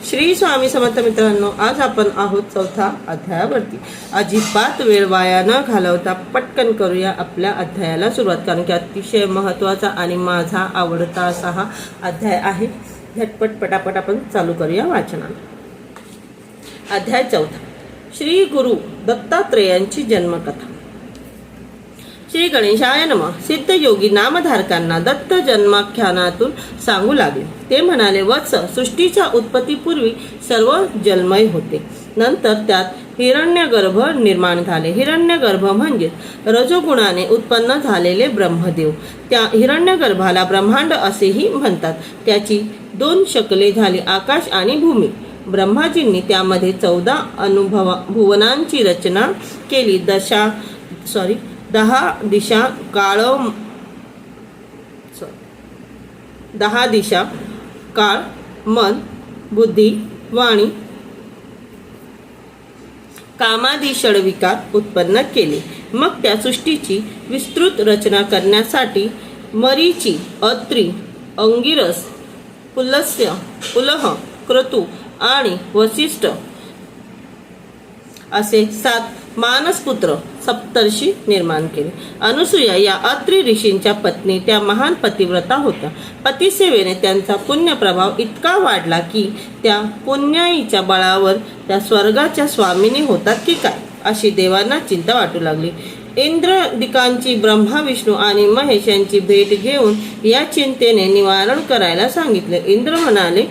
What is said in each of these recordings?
श्री स्वामी समर्थ मित्रांनो, आज आपण आहोत चौथा अध्यायावरती। अजिबात वेळ वाया न घालवता पटकन करूया आपल्या अध्यायाला सुरुवात, कारण की अतिशय महत्त्वाचा आणि माझा आवडता असा हा अध्याय आहे। झटपट पटापट आपण चालू करूया वाचनाला। अध्याय चौथा, श्री गुरु दत्तात्रेयांची जन्मकथा। श्री गणेशाय नमः। सिद्ध योगी नामधारकांना दत्त जन्माख्यानातून सांगू लागले। ते म्हणाले, वत्स, सृष्टीच्या उत्पत्तीपूर्वी सर्व जलमय होते। नंतर त्यात हिरण्यगर्भ निर्माण झाले। हिरण्यगर्भ म्हणजे रजोगुणाने उत्पन्न झालेले ब्रह्मदेव। त्या हिरण्यगर्भाला ब्रह्मांड असेही म्हणतात। त्याची दोन शकले झाली, आकाश आणि भूमी। ब्रह्माजींनी त्यामध्ये 14 भुवनांची रचना केली। 10 दिशा काळ, मन, बुद्धी, वाणी, कामादी षडविकार उत्पन्न केले। मग त्या सृष्टीची विस्तृत रचना करण्यासाठी मरीची, अत्री, अंगिरस, पुलस्त्य, पुलह, क्रतु आणि वसिष्ठ असे 7 मानसपुत्र सप्तर्षी निर्माण केले। अनुसूया या अत्री ऋषींच्या पत्नी त्या महान पतिव्रता होत्या। पतिसेवेने त्यांचा पुण्य प्रभाव इतका वाढला की त्या पुण्याईच्या बळावर त्या स्वर्गाच्या स्वामिनी होतात की काय अशी देवांना चिंता वाटू लागली। इंद्रादिकांची ब्रह्मा, विष्णू आणि महेश यांची भेट घेऊन या चिंतेने निवारण करायला सांगितले। इंद्र म्हणाले,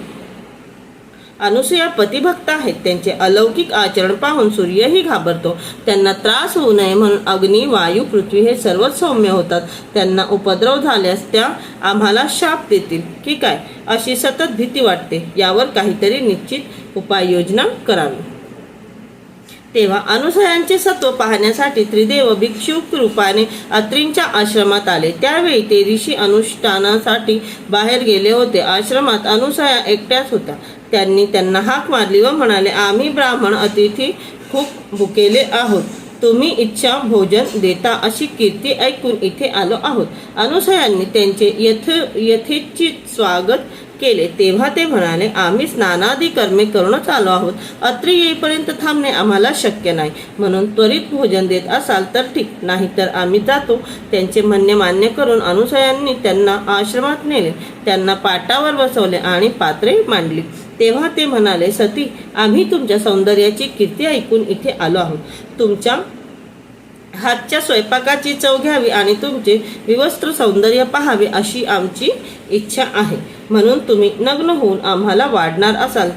अनुसूया पतिभक्त आहेत, त्यांचे अलौकिक आचरण पाहून सूर्यही घाबरतो। त्यांना त्रास होऊ नये म्हणून अग्नी, वायू, पृथ्वी हे सर्वच सौम्य होतात। त्यांना उपद्रव झाल्यास त्या आम्हाला शाप देतील की काय अशी सतत भीती वाटते। यावर काहीतरी निश्चित उपाययोजना करावी। तेव्हा अनुसूयांचे सत्व पाहण्यासाठी त्रिदेव भिक्षुक रूपाने अत्रींच्या आश्रमात आले। त्यावेळी ते ऋषी अनुष्ठानासाठी बाहेर गेले होते। आश्रमात अनुसूया एकट्याच होत्या। त्यांनी त्यांना हाक मारली व म्हणाले, आम्ही ब्राह्मण अतिथी खूप भुकेले आहोत, तुम्ही इच्छा भोजन देता अशी कीर्ती ऐकून इथे आलो आहोत। अनुसूयांनी त्यांचे यथेच्छित स्वागत केले। तेव्हा ते म्हणाले, आम्ही स्नानादी कर्मे करूनच आलो आहोत, अत्री येईपर्यंत थांबणे आम्हाला शक्य नाही, म्हणून त्वरित भोजन देत असाल तर ठीक, नाहीतर आम्ही जातो। त्यांचे म्हणणे मान्य करून अनुसूयांनी त्यांना आश्रमात नेले, त्यांना पाटावर बसवले आणि पात्रे मांडली। तेव्हा ते म्हणाले, सती, आम्ही तुमच्या सौंदर्याची कीर्ती ऐकून इथे आलो आहोत। तुमच्या हातच्या स्वयंपाकाची चव घ्यावी आणि तुमचे विवस्त्र सौंदर्य पाहावे अशी आमची इच्छा आहे, म्हणून तुम्ही नग्न होऊन आम्हाला वाढणार असाल तर